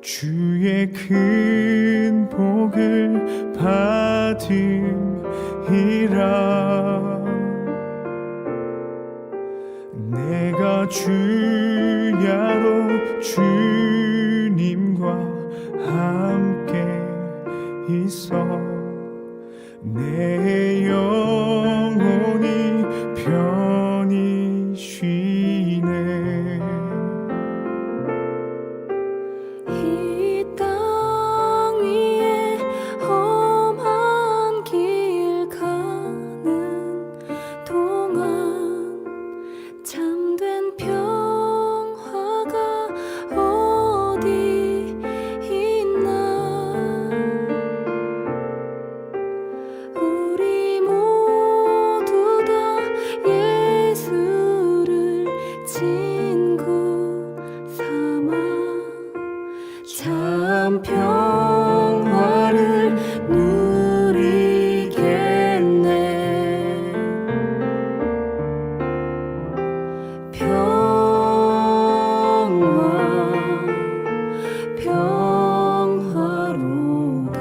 주의 큰 복을 받음이라. 내가 주야로 주님과 함께 있어 내 영혼이 편히 쉬네. 이 땅 위에 험한 길 가는 동안 참된 평화가 어디 있나. 우리 모두 다 예수를 친구 삼아 참 평화를 누리겠네. 평화로다.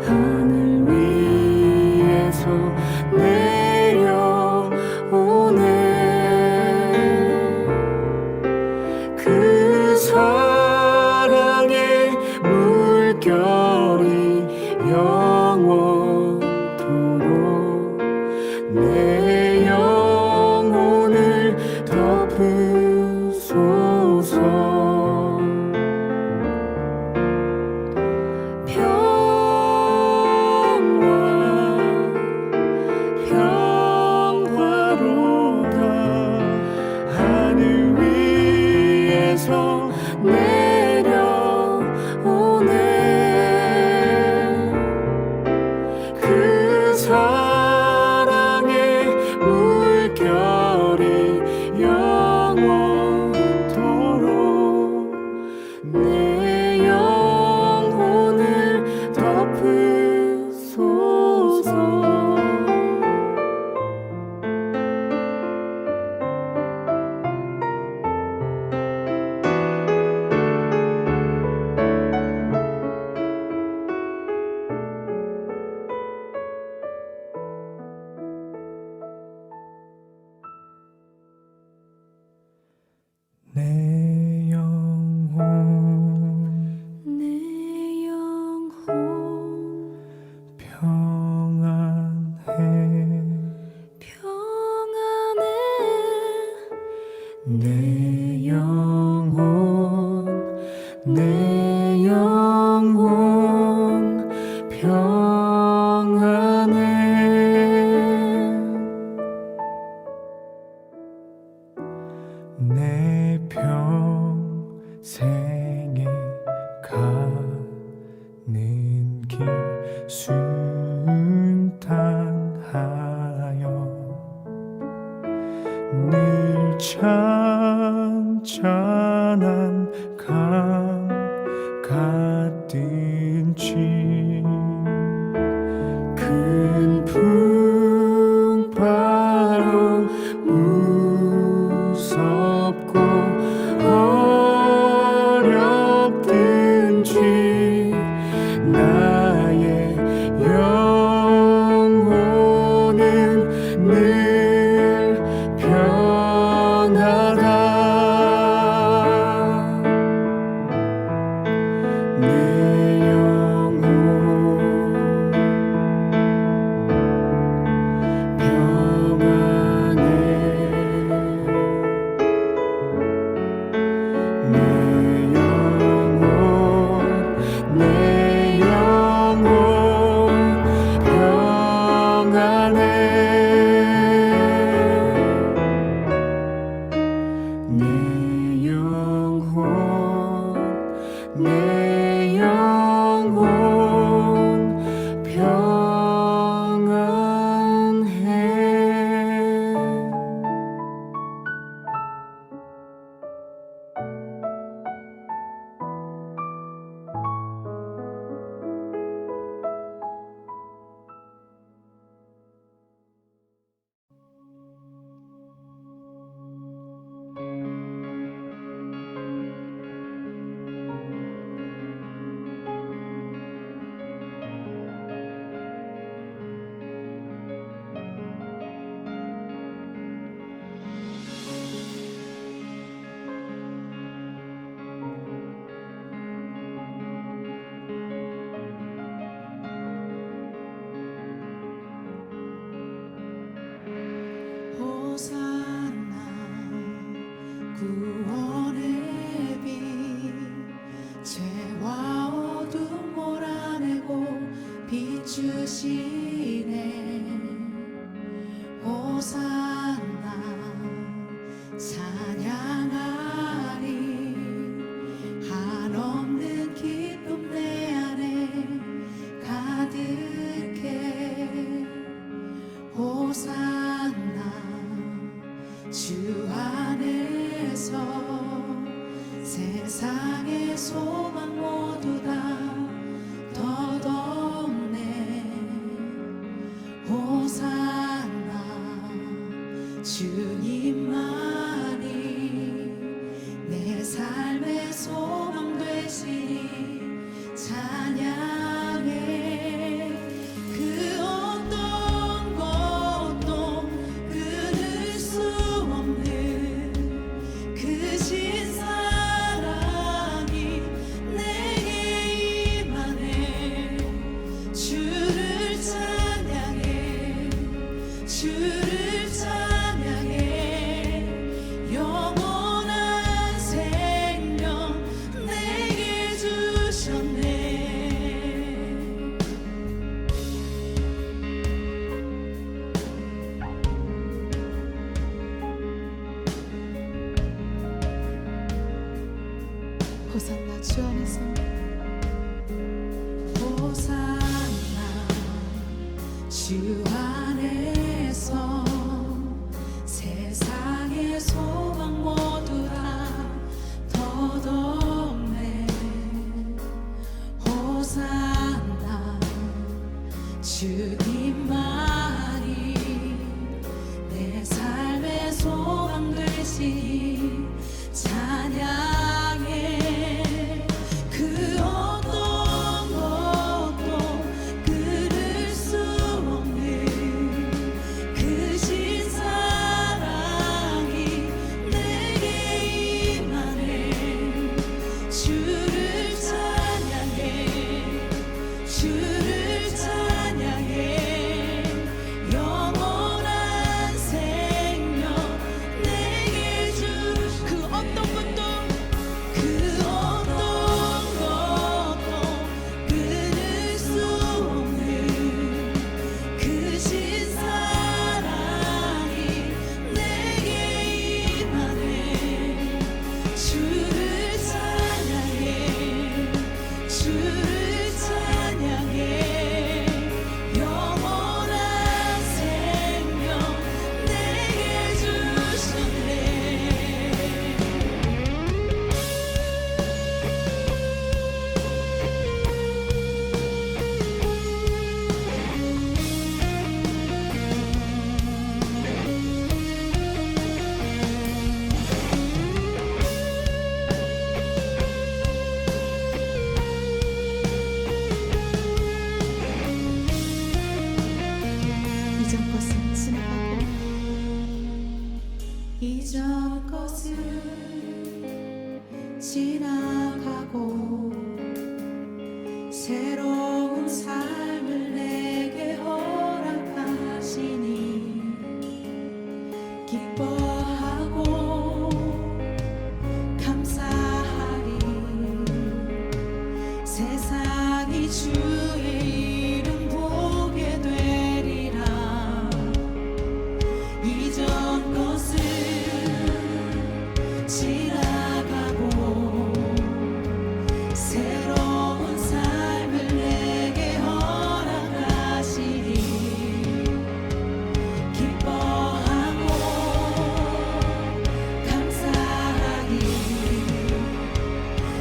하늘 위에서 내려오네. 그 사랑의 물결이 영원토록 내 영혼을 덮으소서. 평화로다. 하늘 위에서 내려오네. 그 사랑의 물결이 영원토록 내 영혼을 덮으소서. 내 영혼 내 영혼 평안해. 평안해. 내 영혼 내 영혼 평안해. 내 평생에 가는 길 순탄하여 늘 찬찬한 강 같든지 큰 풍파로 무섭고 어렵든지 나의 영혼은 늘 편하다. 내 되시네. 호산나 찬양하리. 한없는 기쁨 내 안에 가득해. 호산나 주 안에서 세상의 소망 모두 다 덧없네. 호산나 주님만이 내 삶의 소망 되시니 찬양해. 그 어떤 것도 끊을 수 없는 그 신사랑이 내게 임하네. 주를 찬양해. 주를 찬양해. 영원한 생명 내게 주셨네. 호산나 주 안에서. 호산나 주 안에서 세상의 소망 모두 다 덧없네. 호산나 주님만이 내 삶의 소망 되시니 찬양해. 그 어떤 것도 끊을 수 없는 그 신사랑이 내게 임하네. 주를 찬양해. 주를 찬양해. 영원한 생명 내게 주. 그 어떤 것도 끊을 수 없는 그 신사랑이 내게 임하네. 주를 찬양해. 주를 찬양해. 영원한 생명 내게 주셨네. 이전 것은 지나가고. 이전 것은 지나가고 새로운 삶을 내게 허락하시니 기뻐하고 감사하리. 세상이 주의 이름 보게 되리라. 이전 것은 지나가고 새로운 삶을 내게 허락하시니 기뻐하고 감사하리.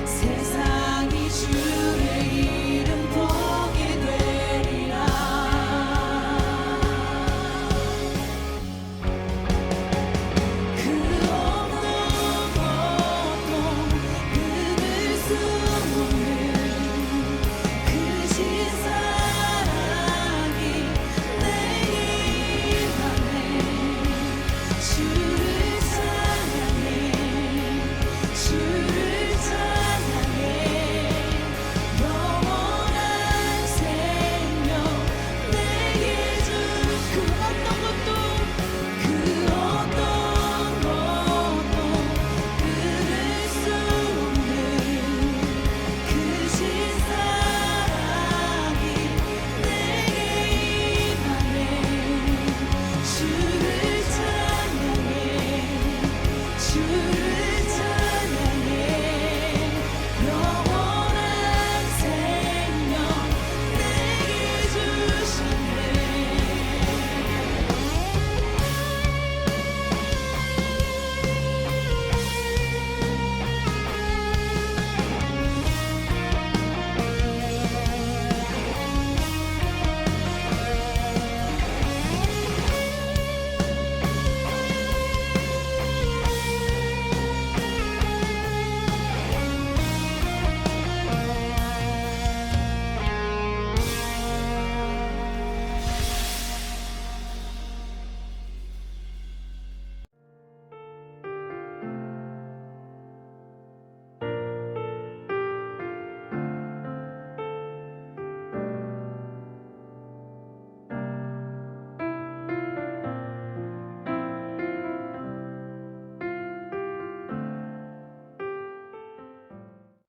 세상이 주의 이름 보게 되리라. 그 어떤 것도 끊을 수 없는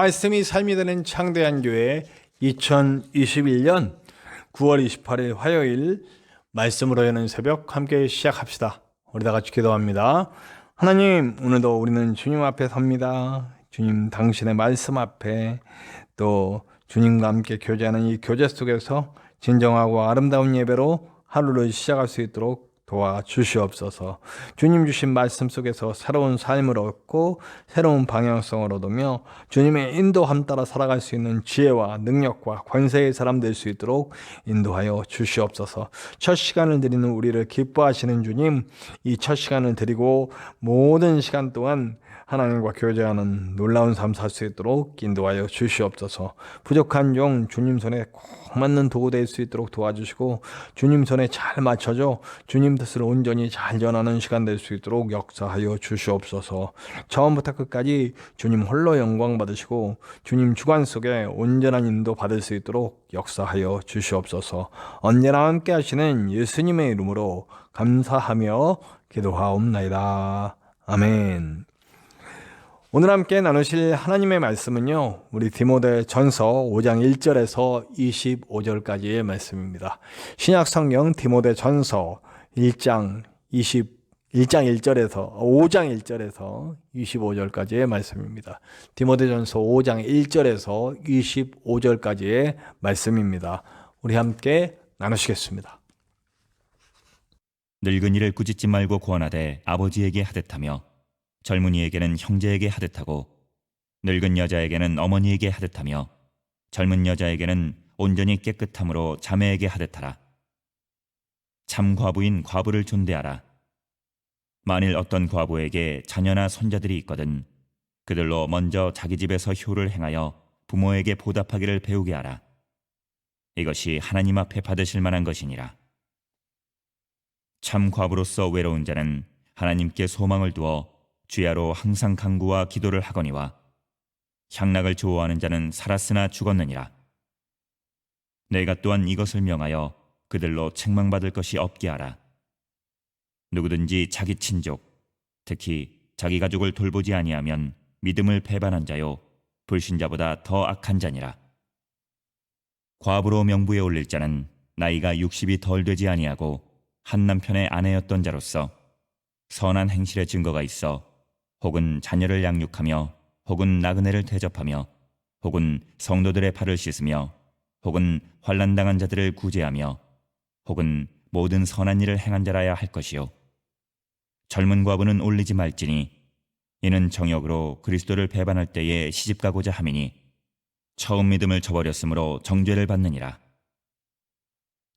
말씀이 삶이 되는 창대한 교회 2021년 9월 28일 화요일 말씀으로 여는 새벽 함께 시작합시다. 우리 다 같이 기도합니다. 하나님, 오늘도 우리는 주님 앞에 섭니다. 주님 당신의 말씀 앞에 또 주님과 함께 교제하는 이 교제 속에서 진정하고 아름다운 예배로 하루를 시작할 수 있도록 도와주시옵소서. 주님 주신 말씀 속에서 새로운 삶을 얻고 새로운 방향성을 얻으며 주님의 인도함 따라 살아갈 수 있는 지혜와 능력과 권세의 사람 될 수 있도록 인도하여 주시옵소서. 첫 시간을 드리는 우리를 기뻐하시는 주님, 이 첫 시간을 드리고 모든 시간 동안 하나님과 교제하는 놀라운 삶 살 수 있도록 인도하여 주시옵소서. 부족한 종 주님 손에 꼭 맞는 도구 될 수 있도록 도와주시고 주님 손에 잘 맞춰져 주님 뜻을 온전히 잘 전하는 시간 될 수 있도록 역사하여 주시옵소서. 처음부터 끝까지 주님 홀로 영광 받으시고 주님 주관 속에 온전한 인도 받을 수 있도록 역사하여 주시옵소서. 언제나 함께 하시는 예수님의 이름으로 감사하며 기도하옵나이다. 아멘. 오늘 함께 나누실 하나님의 말씀은요, 우리 디모데 전서 5장 1절에서 25절까지의 말씀입니다. 신약 성경 디모데 전서 5장 1절에서 25절까지의 말씀입니다. 디모데 전서 5장 1절에서 25절까지의 말씀입니다. 우리 함께 나누시겠습니다. 늙은이를 꾸짖지 말고 권하되 아버지에게 하듯하며 젊은이에게는 형제에게 하듯하고 늙은 여자에게는 어머니에게 하듯하며 젊은 여자에게는 온전히 깨끗함으로 자매에게 하듯하라. 참 과부인 과부를 존대하라. 만일 어떤 과부에게 자녀나 손자들이 있거든 그들로 먼저 자기 집에서 효를 행하여 부모에게 보답하기를 배우게 하라. 이것이 하나님 앞에 받으실 만한 것이니라. 참 과부로서 외로운 자는 하나님께 소망을 두어 주야로 항상 간구와 기도를 하거니와 향락을 좋아하는 자는 살았으나 죽었느니라. 내가 또한 이것을 명하여 그들로 책망받을 것이 없게 하라. 누구든지 자기 친족, 특히 자기 가족을 돌보지 아니하면 믿음을 배반한 자요 불신자보다 더 악한 자니라. 과부로 명부에 올릴 자는 나이가 60이 덜 되지 아니하고 한 남편의 아내였던 자로서 선한 행실의 증거가 있어 혹은 자녀를 양육하며 혹은 나그네를 대접하며 혹은 성도들의 발을 씻으며 혹은 환난당한 자들을 구제하며 혹은 모든 선한 일을 행한 자라야 할 것이요 젊은 과부는 올리지 말지니 이는 정욕으로 그리스도를 배반할 때에 시집가고자 함이니 처음 믿음을 저버렸으므로 정죄를 받느니라.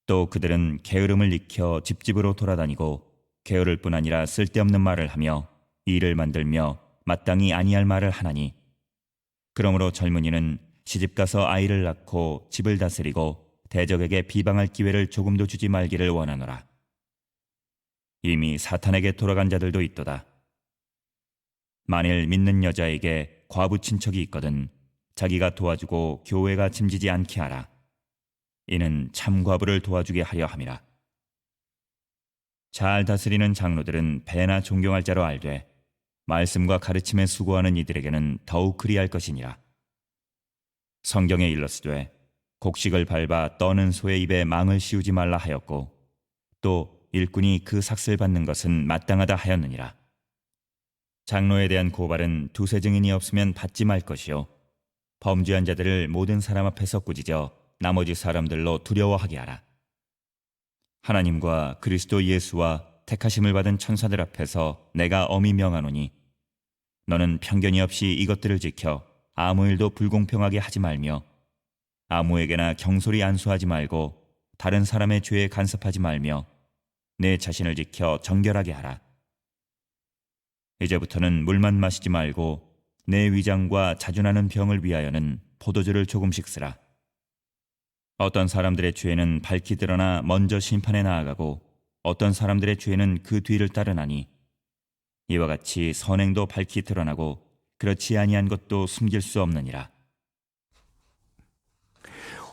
또 그들은 게으름을 익혀 집집으로 돌아다니고 게으를 뿐 아니라 쓸데없는 말을 하며 일을 만들며 마땅히 아니할 말을 하나니 그러므로 젊은이는 시집가서 아이를 낳고 집을 다스리고 대적에게 비방할 기회를 조금도 주지 말기를 원하노라. 이미 사탄에게 돌아간 자들도 있도다. 만일 믿는 여자에게 과부 친척이 있거든 자기가 도와주고 교회가 짐지지 않게 하라. 이는 참 과부를 도와주게 하려 함이라. 잘 다스리는 장로들은 배나 존경할 자로 알되 말씀과 가르침에 수고하는 이들에게는 더욱 그리할 것이니라. 성경에 일렀으되 곡식을 밟아 떠는 소의 입에 망을 씌우지 말라 하였고 또 일꾼이 그 삭슬 받는 것은 마땅하다 하였느니라. 장로에 대한 고발은 두세 증인이 없으면 받지 말 것이요 범죄한 자들을 모든 사람 앞에서 꾸짖어 나머지 사람들로 두려워하게 하라. 하나님과 그리스도 예수와 택하심을 받은 천사들 앞에서 내가 엄히 명하노니 너는 편견이 없이 이것들을 지켜 아무 일도 불공평하게 하지 말며 아무에게나 경솔히 안수하지 말고 다른 사람의 죄에 간섭하지 말며 내 자신을 지켜 정결하게 하라. 이제부터는 물만 마시지 말고 내 위장과 자주나는 병을 위하여는 포도주를 조금씩 쓰라. 어떤 사람들의 죄는 밝히 드러나 먼저 심판에 나아가고 어떤 사람들의 죄는 그 뒤를 따르나니 이와 같이 선행도 밝히 드러나고 그렇지 아니한 것도 숨길 수 없느니라.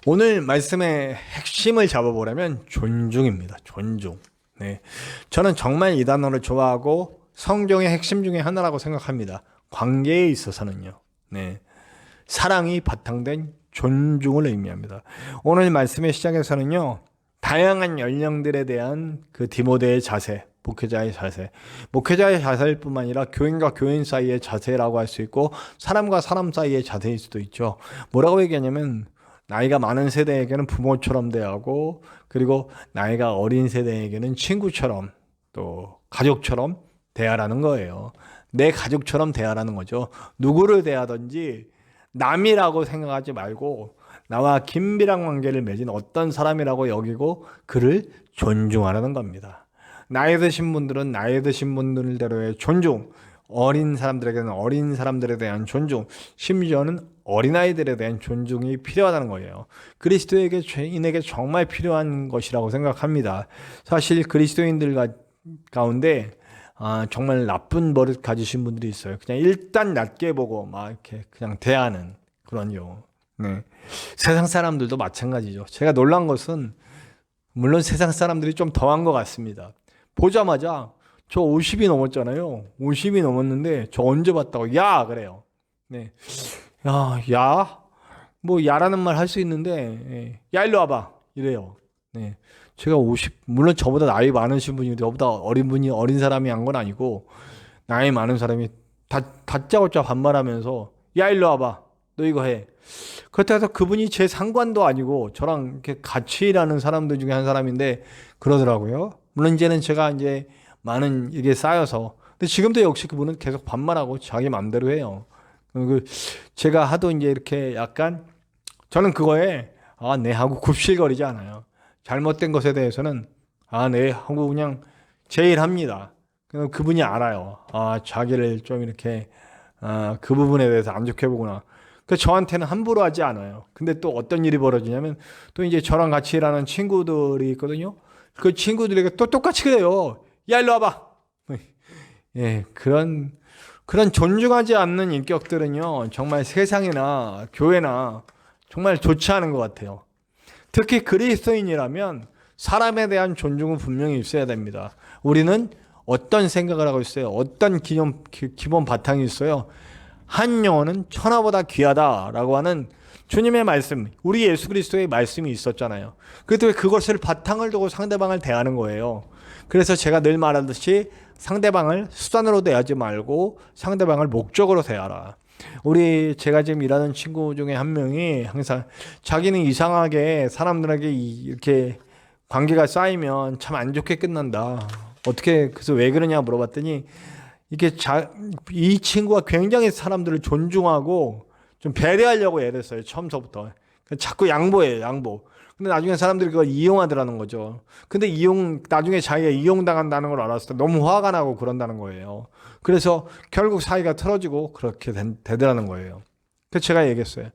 오늘 말씀의 핵심을 잡아보려면 존중입니다. 존중. 네, 저는 정말 이 단어를 좋아하고 성경의 핵심 중에 하나라고 생각합니다. 관계에 있어서는요. 네, 사랑이 바탕된 존중을 의미합니다. 오늘 말씀의 시작에서는요, 다양한 연령들에 대한 그 디모데의 자세, 목회자의 자세일 뿐만 아니라 교인과 교인 사이의 자세라고 할 수 있고 사람과 사람 사이의 자세일 수도 있죠. 뭐라고 얘기하냐면 나이가 많은 세대에게는 부모처럼 대하고, 그리고 나이가 어린 세대에게는 친구처럼 또 가족처럼 대하라는 거예요. 내 가족처럼 대하라는 거죠. 누구를 대하든지 남이라고 생각하지 말고 나와 긴밀한 관계를 맺은 어떤 사람이라고 여기고 그를 존중하라는 겁니다. 나이 드신 분들은 나이 드신 분들대로의 존중, 어린 사람들에게는 어린 사람들에 대한 존중, 심지어는 어린아이들에 대한 존중이 필요하다는 거예요. 그리스도에게, 죄인에게 정말 필요한 것이라고 생각합니다. 사실 그리스도인들 가운데 정말 나쁜 버릇 가지신 분들이 있어요. 그냥 일단 낮게 보고 막 이렇게 그냥 대하는 그런요. 네. 세상 사람들도 마찬가지죠. 제가 놀란 것은 물론 세상 사람들이 좀 더한 것 같습니다. 보자마자 저 50이 넘었잖아요. 50이 넘었는데 저 언제 봤다고 야 그래요. 네. 야, 뭐 야라는 말 할 수 있는데 야 일로 와봐 이래요. 네. 제가 50 물론 저보다 나이 많으신 분이 저보다 어린 사람이 한 건 아니고 나이 많은 사람이 다짜고짜 반말하면서 야 일로 와봐 너 이거 해. 그렇다고 해서 그분이 제 상관도 아니고 저랑 이렇게 같이 일하는 사람들 중에 한 사람인데 그러더라고요. 물론 이제는 제가 이제 많은 이게 쌓여서 근데 지금도 역시 그분은 계속 반말하고 자기 마음대로 해요. 제가 하도 이제 이렇게 약간 저는 그거에 네 하고 굽실거리지 않아요. 잘못된 것에 대해서는 네 하고 그냥 제일 합니다. 그분이 알아요. 자기를 좀 이렇게 그 부분에 대해서 안 좋게 보구나. 그래서 저한테는 함부로 하지 않아요. 근데 또 어떤 일이 벌어지냐면 또 이제 저랑 같이 일하는 친구들이 있거든요. 그 친구들에게 또 똑같이 그래요. 야 일로 와봐. 예, 그런 존중하지 않는 인격들은요 정말 세상이나 교회나 정말 좋지 않은 것 같아요. 특히 그리스도인이라면 사람에 대한 존중은 분명히 있어야 됩니다. 우리는 어떤 생각을 하고 있어요? 어떤 기본 바탕이 있어요? 한 영혼은 천하보다 귀하다라고 하는 주님의 말씀, 우리 예수 그리스도의 말씀이 있었잖아요. 그때 그것을 바탕을 두고 상대방을 대하는 거예요. 그래서 제가 늘 말하듯이 상대방을 수단으로 대하지 말고 상대방을 목적으로 대하라. 제가 지금 일하는 친구 중에 한 명이 항상 자기는 이상하게 사람들에게 이렇게 관계가 쌓이면 참 안 좋게 끝난다. 그래서 왜 그러냐 물어봤더니 이 친구가 굉장히 사람들을 존중하고 좀 배려하려고 애랬어요. 처음서부터. 자꾸 양보해요, 양보. 근데 나중에 사람들이 그걸 이용하더라는 거죠. 근데 나중에 자기가 이용당한다는 걸 알았을 때 너무 화가 나고 그런다는 거예요. 그래서 결국 사이가 틀어지고 그렇게 되더라는 거예요. 그래서 제가 얘기했어요.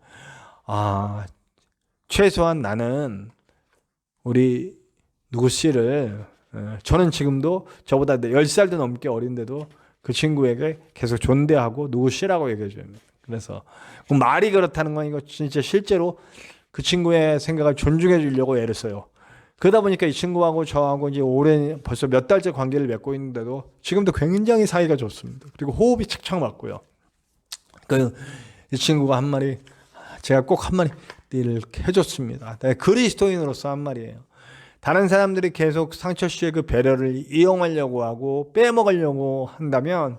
최소한 나는 우리 누구 씨를, 저는 지금도 저보다 10살도 넘게 어린데도 그 친구에게 계속 존대하고 누구 씨라고 얘기해줘요. 그래서 말이 그렇다는 건 이거 진짜 실제로 그 친구의 생각을 존중해 주려고 애를 써요. 그러다 보니까 이 친구하고 저하고 이제 벌써 몇 달째 관계를 맺고 있는데도 지금도 굉장히 사이가 좋습니다. 그리고 호흡이 착착 맞고요. 이 친구가 제가 꼭 한마디를 해줬습니다. 그리스도인으로서 한 말이에요. 다른 사람들이 계속 상철 씨의 그 배려를 이용하려고 하고 빼먹으려고 한다면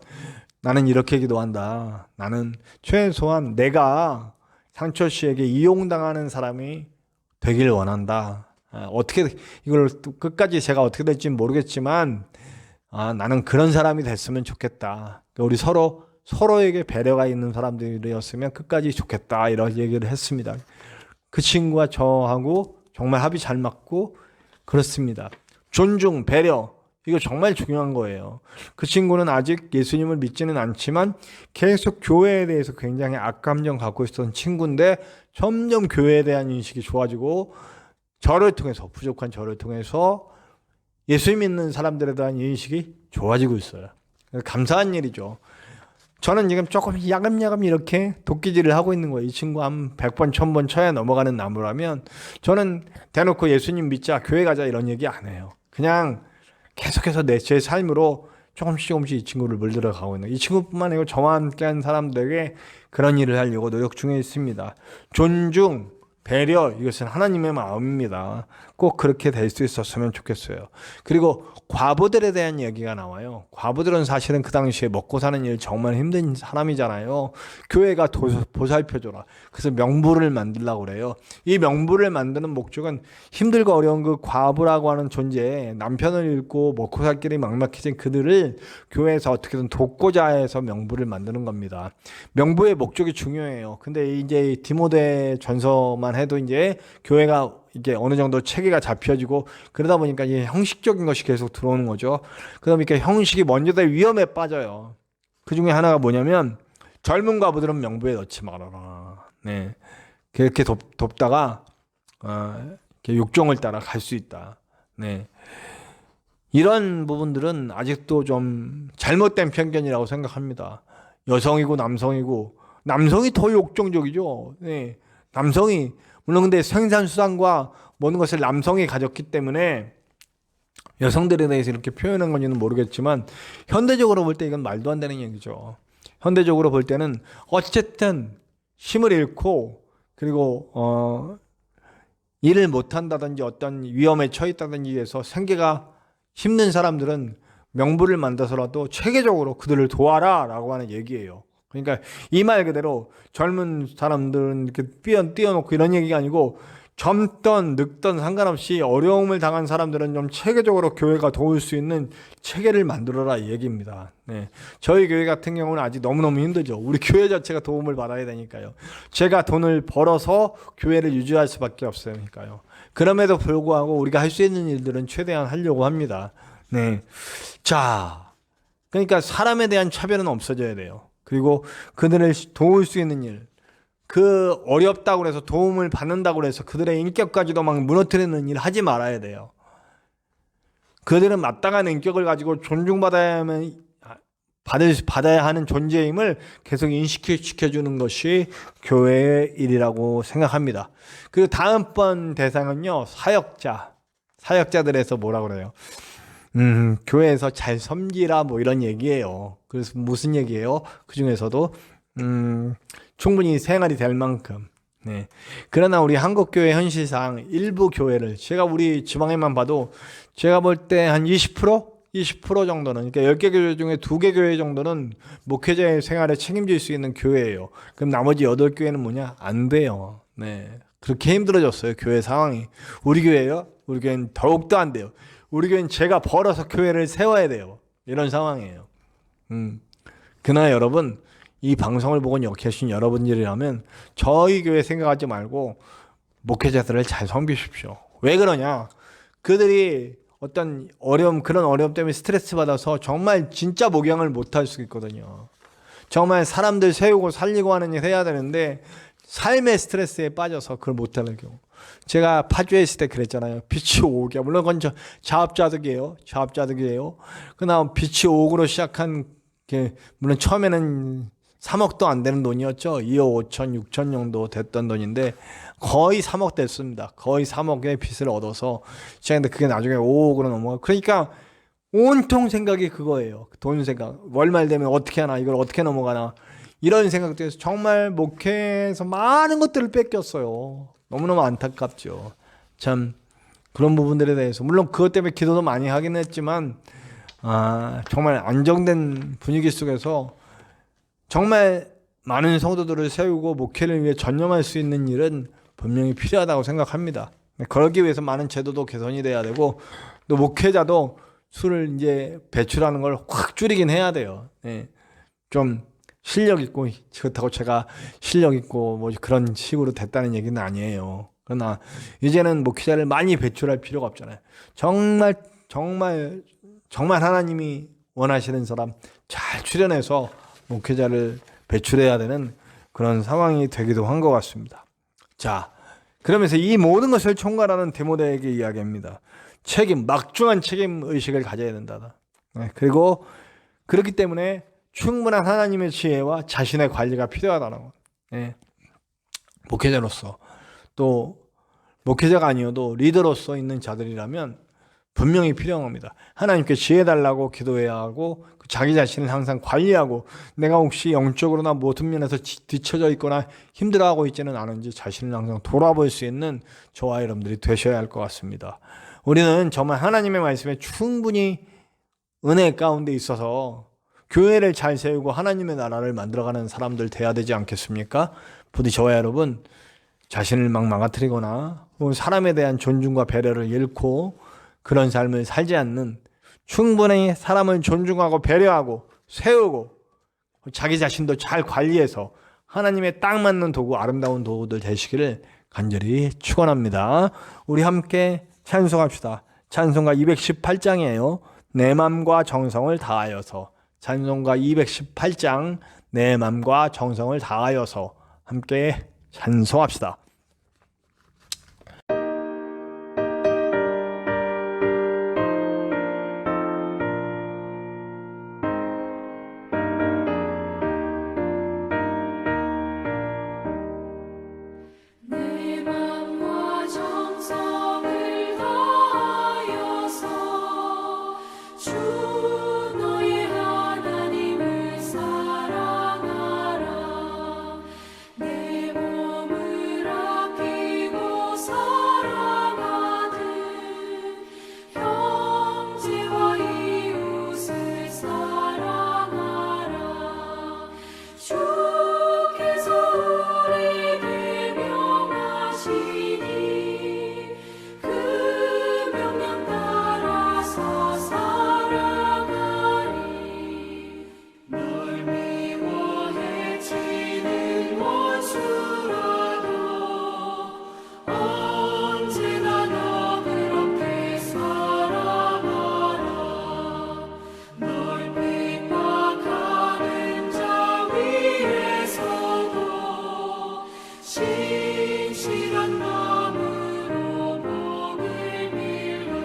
나는 이렇게 기도한다. 나는 최소한 내가 상철 씨에게 이용당하는 사람이 되길 원한다. 어떻게 이걸 끝까지 제가 어떻게 될지는 모르겠지만 나는 그런 사람이 됐으면 좋겠다. 우리 서로에게 배려가 있는 사람들이었으면 끝까지 좋겠다. 이런 얘기를 했습니다. 그 친구와 저하고 정말 합이 잘 맞고 그렇습니다. 존중, 배려 이거 정말 중요한 거예요. 그 친구는 아직 예수님을 믿지는 않지만 계속 교회에 대해서 굉장히 악감정 갖고 있었던 친구인데 점점 교회에 대한 인식이 좋아지고 부족한 저를 통해서 예수 믿는 사람들에 대한 인식이 좋아지고 있어요. 감사한 일이죠. 저는 지금 조금 야금야금 이렇게 도끼질을 하고 있는 거예요. 이 친구 한 100번, 1000번 쳐야 넘어가는 나무라면 저는 대놓고 예수님 믿자, 교회 가자 이런 얘기 안 해요. 그냥 계속해서 제 삶으로 조금씩 이 친구를 물들어 가고 있는, 이 친구뿐만 아니고 저와 함께한 사람들에게 그런 일을 하려고 노력 중에 있습니다. 존중, 배려, 이것은 하나님의 마음입니다. 꼭 그렇게 될 수 있었으면 좋겠어요. 그리고 과부들에 대한 얘기가 나와요. 과부들은 사실은 그 당시에 먹고 사는 일 정말 힘든 사람이잖아요. 교회가 보살펴줘라. 그래서 명부를 만들려고 그래요. 이 명부를 만드는 목적은 힘들고 어려운 그 과부라고 하는 존재에 남편을 잃고 먹고 살 길이 막막해진 그들을 교회에서 어떻게든 돕고자 해서 명부를 만드는 겁니다. 명부의 목적이 중요해요. 근데 이제 디모데 전서만 해도 이제 교회가 이게 어느 정도 체계가 잡혀지고 그러다 보니까 이제 형식적인 것이 계속 들어오는 거죠. 그러다 보니까 형식이 먼저 될 위험에 빠져요. 그 중에 하나가 뭐냐면 젊은 과부들은 명부에 넣지 말아라. 네, 그렇게 돕다가 이렇게 욕정을 따라 갈 수 있다. 네, 이런 부분들은 아직도 좀 잘못된 편견이라고 생각합니다. 여성이고 남성이 더 욕정적이죠. 네, 남성이 물론 근데 생산수단과 모든 것을 남성이 가졌기 때문에 여성들에 대해서 이렇게 표현한 건지는 모르겠지만 현대적으로 볼 때 이건 말도 안 되는 얘기죠. 현대적으로 볼 때는 어쨌든 힘을 잃고 그리고 일을 못한다든지 어떤 위험에 처했다든지 해서 생계가 힘든 사람들은 명부를 만들어서라도 체계적으로 그들을 도와라 라고 하는 얘기예요. 그러니까 이 말 그대로 젊은 사람들은 이렇게 띄워놓고 이런 얘기가 아니고 젊던 늙던 상관없이 어려움을 당한 사람들은 좀 체계적으로 교회가 도울 수 있는 체계를 만들어라 이 얘기입니다. 네. 저희 교회 같은 경우는 아직 너무너무 힘들죠. 우리 교회 자체가 도움을 받아야 되니까요. 제가 돈을 벌어서 교회를 유지할 수밖에 없으니까요. 그럼에도 불구하고 우리가 할 수 있는 일들은 최대한 하려고 합니다. 네. 자, 그러니까 사람에 대한 차별은 없어져야 돼요. 그리고 그들을 도울 수 있는 일, 그 어렵다고 해서 도움을 받는다고 해서 그들의 인격까지도 막 무너뜨리는 일 하지 말아야 돼요. 그들은 마땅한 인격을 가지고 존중받아야 하는 존재임을 계속 인식시켜주는 것이 교회의 일이라고 생각합니다. 그리고 다음번 대상은요, 사역자들에서 뭐라 그래요? 교회에서 잘 섬기라 뭐 이런 얘기예요. 그래서 무슨 얘기예요? 그 중에서도 충분히 생활이 될 만큼. 네. 그러나 우리 한국교회 현실상 일부 교회를 제가 우리 지방에만 봐도 제가 볼 때 한 20% 정도는, 그러니까 10개 교회 중에 2개 교회 정도는 목회자의 생활에 책임질 수 있는 교회예요. 그럼 나머지 8교회는 뭐냐? 안 돼요. 네. 그렇게 힘들어졌어요. 교회 상황이. 우리 교회요? 우리 교회는 더욱더 안 돼요. 우리 교회는 제가 벌어서 교회를 세워야 돼요. 이런 상황이에요. 그러나 여러분, 이 방송을 보고 계신 여러분들이라면 저희 교회 생각하지 말고 목회자들을 잘 섬기십시오. 왜 그러냐? 그들이 어떤 그런 어려움 때문에 스트레스 받아서 정말 진짜 목양을 못할 수 있거든요. 정말 사람들 세우고 살리고 하는 일 해야 되는데 삶의 스트레스에 빠져서 그걸 못하는 경우. 제가 파주에 있을 때 그랬잖아요. 빛이 5억. 물론 그건 자업자득이에요. 그다음 빛이 5억으로 시작한 게 물론 처음에는 3억도 안 되는 돈이었죠. 2억 5천, 6천 정도 됐던 돈인데 거의 3억 됐습니다. 거의 3억의 빚을 얻어서 시작했는데 그게 나중에 5억으로 넘어가. 그러니까 온통 생각이 그거예요. 돈 생각. 월말 되면 어떻게 하나, 이걸 어떻게 넘어가나. 이런 생각들에서 정말 목회에서 많은 것들을 뺏겼어요. 너무너무 안타깝죠. 참 그런 부분들에 대해서 물론 그것 때문에 기도도 많이 하긴 했지만 정말 안정된 분위기 속에서 정말 많은 성도들을 세우고 목회를 위해 전념할 수 있는 일은 분명히 필요하다고 생각합니다. 그러기 위해서 많은 제도도 개선이 돼야 되고 또 목회자도 술을 이제 배출하는 걸 확 줄이긴 해야 돼요. 네. 좀 실력 있고 그렇다고 제가 실력 있고 뭐 그런 식으로 됐다는 얘기는 아니에요. 그러나 이제는 목회자를 많이 배출할 필요가 없잖아요. 정말 하나님이 원하시는 사람 잘 출연해서 목회자를 배출해야 되는 그런 상황이 되기도 한 것 같습니다. 자, 그러면서 이 모든 것을 총괄하는 디모데에게 이야기합니다. 막중한 책임 의식을 가져야 된다. 네, 그리고 그렇기 때문에 충분한 하나님의 지혜와 자신의 관리가 필요하다는 것. 네. 목회자로서 또 목회자가 아니어도 리더로서 있는 자들이라면 분명히 필요합니다. 하나님께 지혜 달라고 기도해야 하고 자기 자신을 항상 관리하고 내가 혹시 영적으로나 모든 면에서 뒤처져 있거나 힘들어하고 있지는 않은지 자신을 항상 돌아볼 수 있는 저와 여러분들이 되셔야 할 것 같습니다. 우리는 정말 하나님의 말씀에 충분히 은혜 가운데 있어서 교회를 잘 세우고 하나님의 나라를 만들어가는 사람들 돼야 되지 않겠습니까? 부디 저와 여러분 자신을 막 망가뜨리거나 사람에 대한 존중과 배려를 잃고 그런 삶을 살지 않는 충분히 사람을 존중하고 배려하고 세우고 자기 자신도 잘 관리해서 하나님의 딱 맞는 도구, 아름다운 도구들 되시기를 간절히 축원합니다. 우리 함께 찬송합시다. 찬송가 218장이에요. 내 맘과 정성을 다하여서. 찬송가 218장 내 맘과 정성을 다하여서 함께 찬송합시다. 내 맘과 정성을 다하여서 주 너의 하나님을 사랑하라. 내 몸을 아끼고 사랑하듯 형제와 이웃을 사랑하라. 주께서 우리에게 명하시니 그 명령 따라서 살아가리. 널 미워해 치는 원수라도 언제나 너그럽게 살아가라. 널 핍박하는 자 위에서도 신실한 마음으로 복을 빌라.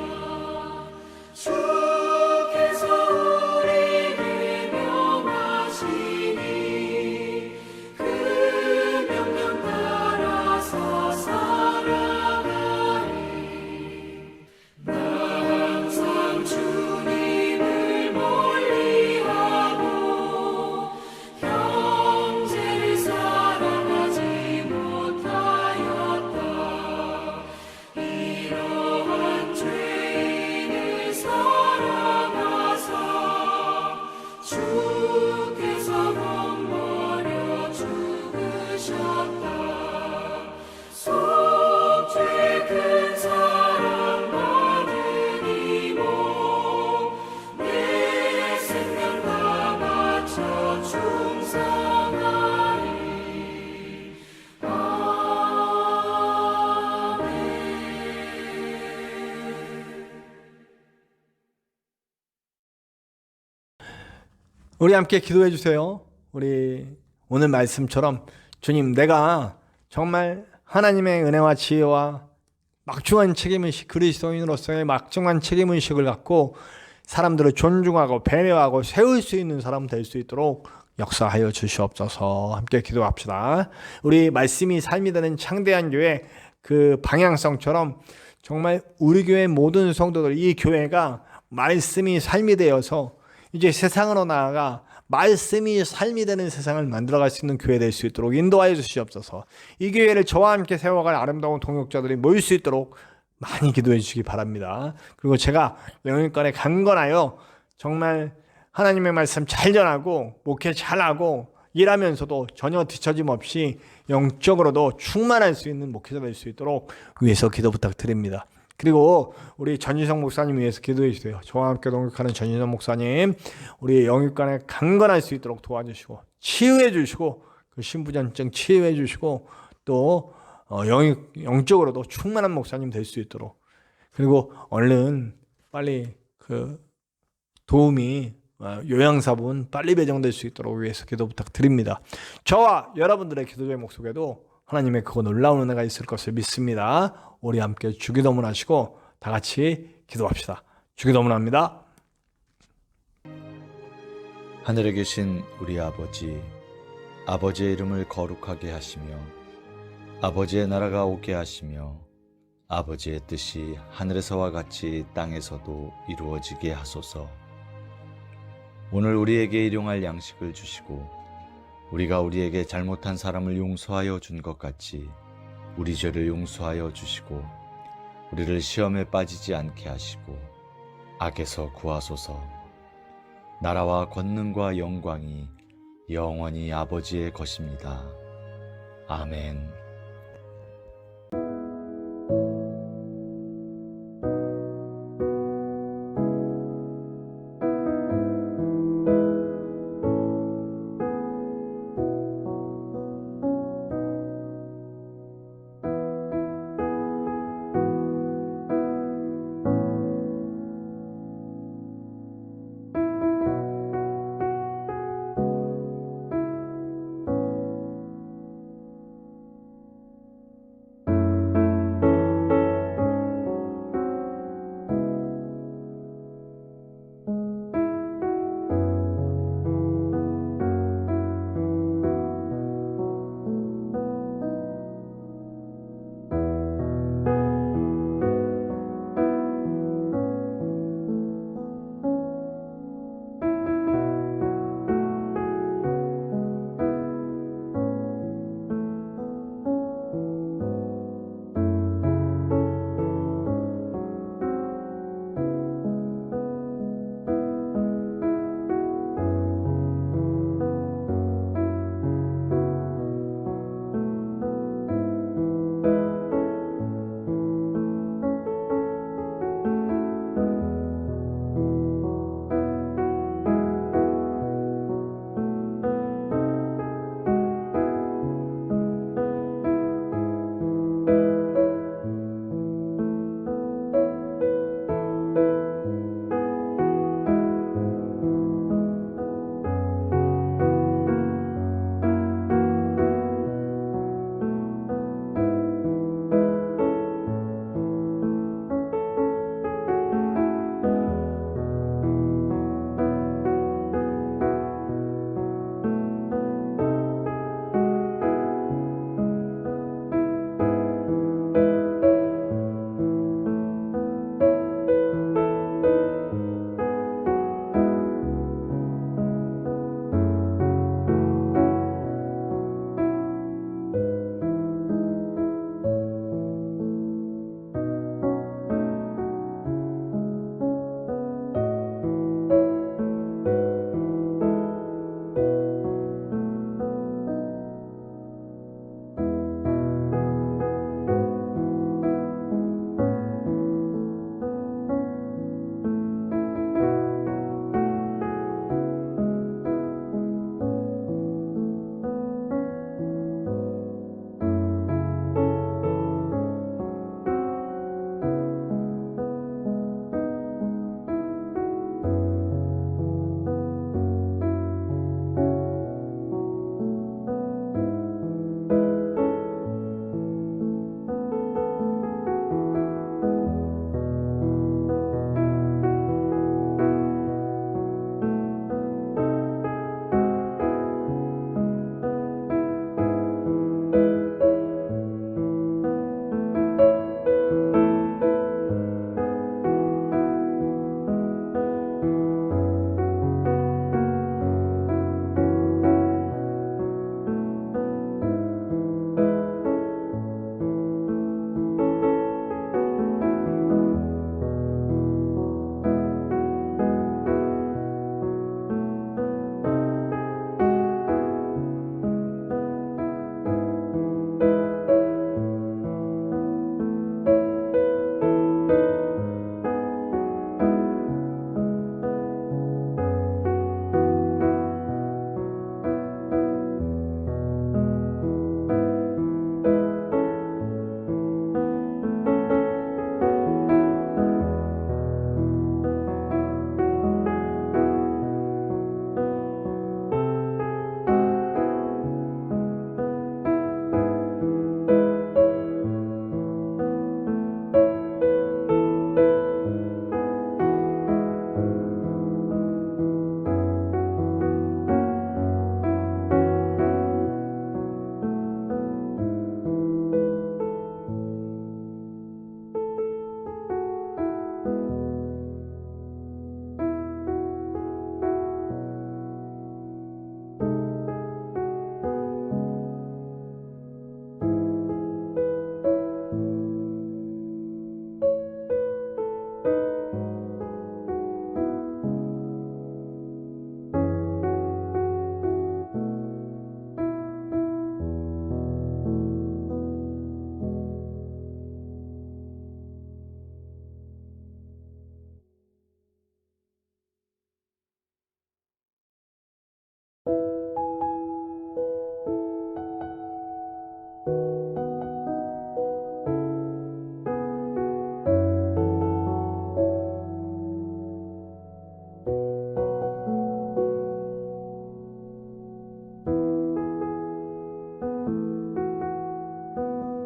주께서 우리에게 명하시니 그 명령 따라서 살아가리. 나 항상 주님을 멀리하고 형제를 사랑하지 못하였다. 이러한 죄인을 사랑하사 주께서 몸버려 죽으셨다. 속죄 큰 사랑 받은 이모 내 생명 다 바쳐 충성하리. 우리 함께 기도해 주세요. 우리 오늘 말씀처럼 주님, 내가 정말 하나님의 은혜와 지혜와 막중한 책임의식, 그리스도인으로서의 막중한 책임의식을 갖고 사람들을 존중하고 배려하고 세울 수 있는 사람 될 수 있도록 역사하여 주시옵소서. 함께 기도합시다. 우리 말씀이 삶이 되는 창대한 교회 그 방향성처럼 정말 우리 교회 모든 성도들, 이 교회가 말씀이 삶이 되어서 이제 세상으로 나아가 말씀이 삶이 되는 세상을 만들어갈 수 있는 교회 될 수 있도록 인도하여 주시옵소서. 이 교회를 저와 함께 세워갈 아름다운 동역자들이 모일 수 있도록 많이 기도해 주시기 바랍니다. 그리고 제가 영육간에 강건하여 정말 하나님의 말씀 잘 전하고 목회 잘하고 일하면서도 전혀 뒤처짐 없이 영적으로도 충만할 수 있는 목회자 될 수 있도록 위해서 기도 부탁드립니다. 그리고 우리 전희성 목사님 위해서 기도해 주세요. 저와 함께 동역하는 전희성 목사님, 우리 영육간에 강건할 수 있도록 도와주시고 치유해 주시고 그 신부전증 치유해 주시고 또 영적으로도 충만한 목사님 될 수 있도록, 그리고 얼른 빨리 그 도움이 요양사분 빨리 배정될 수 있도록 위해서 기도 부탁드립니다. 저와 여러분들의 기도의 목소리에도 하나님의 그거 놀라운 은혜가 있을 것을 믿습니다. 우리 함께 주기도문 하시고 다 같이 기도합시다. 주기도문 합니다. 하늘에 계신 우리 아버지, 아버지의 이름을 거룩하게 하시며 아버지의 나라가 오게 하시며 아버지의 뜻이 하늘에서와 같이 땅에서도 이루어지게 하소서. 오늘 우리에게 일용할 양식을 주시고 우리가 우리에게 잘못한 사람을 용서하여 준 것 같이 우리 죄를 용서하여 주시고 우리를 시험에 빠지지 않게 하시고 악에서 구하소서. 나라와 권능과 영광이 영원히 아버지의 것입니다. 아멘.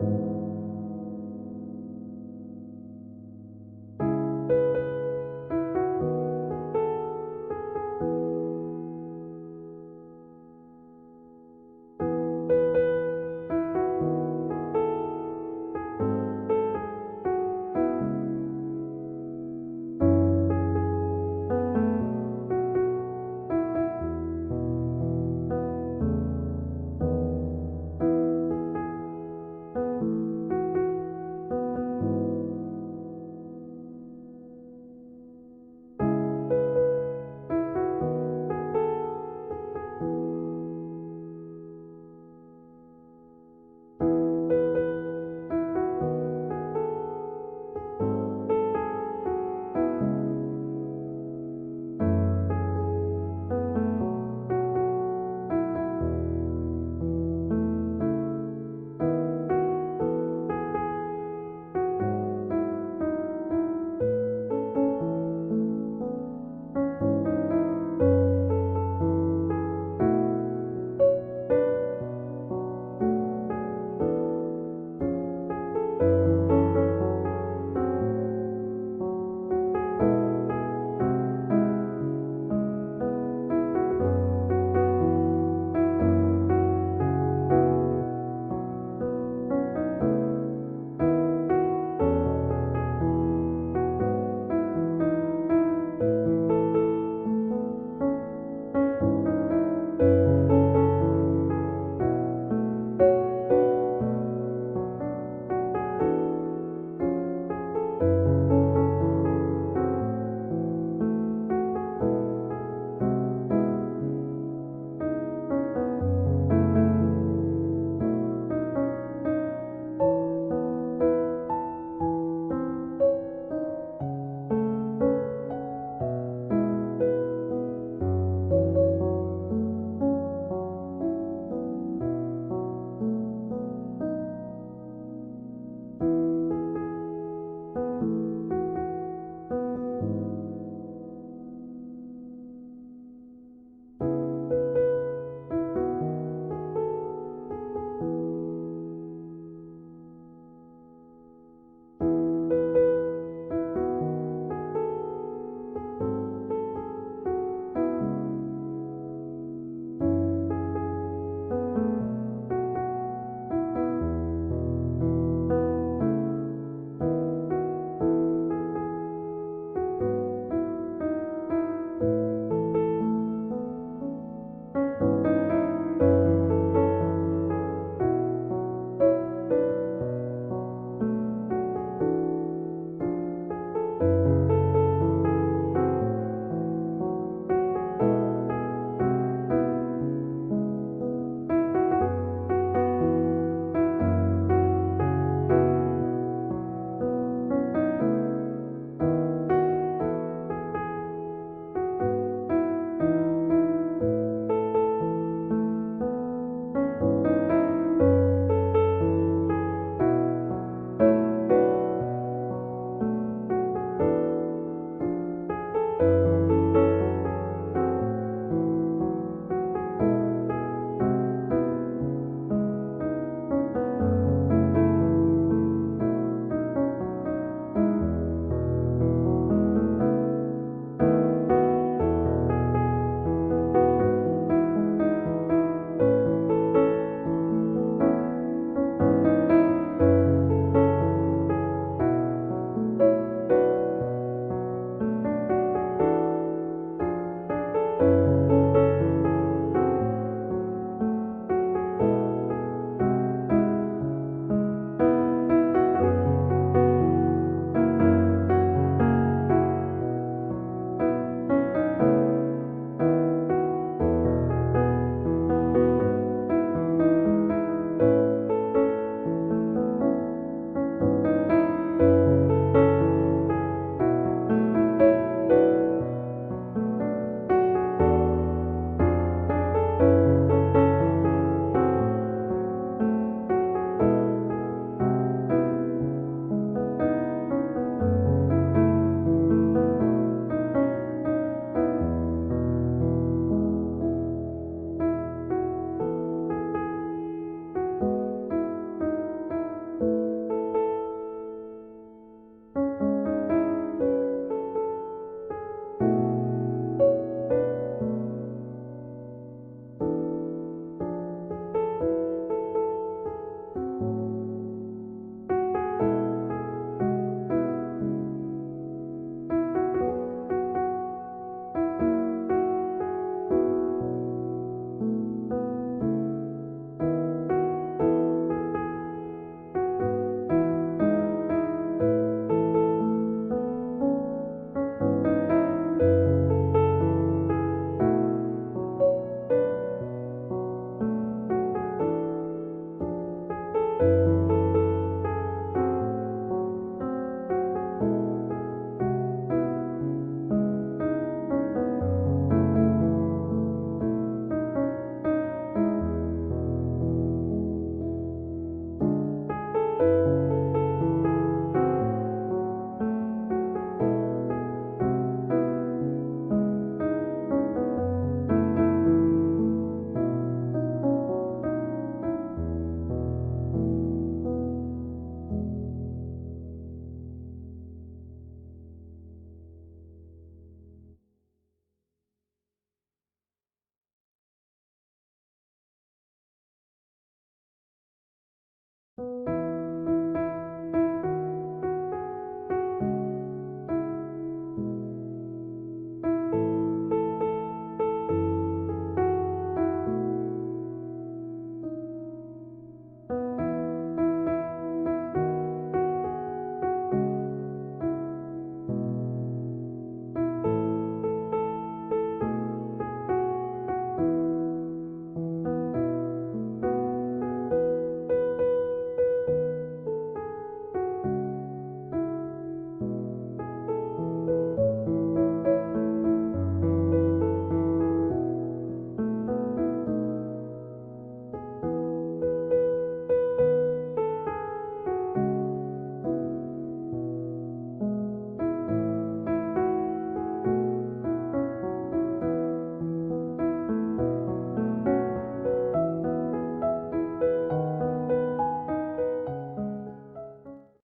아멘.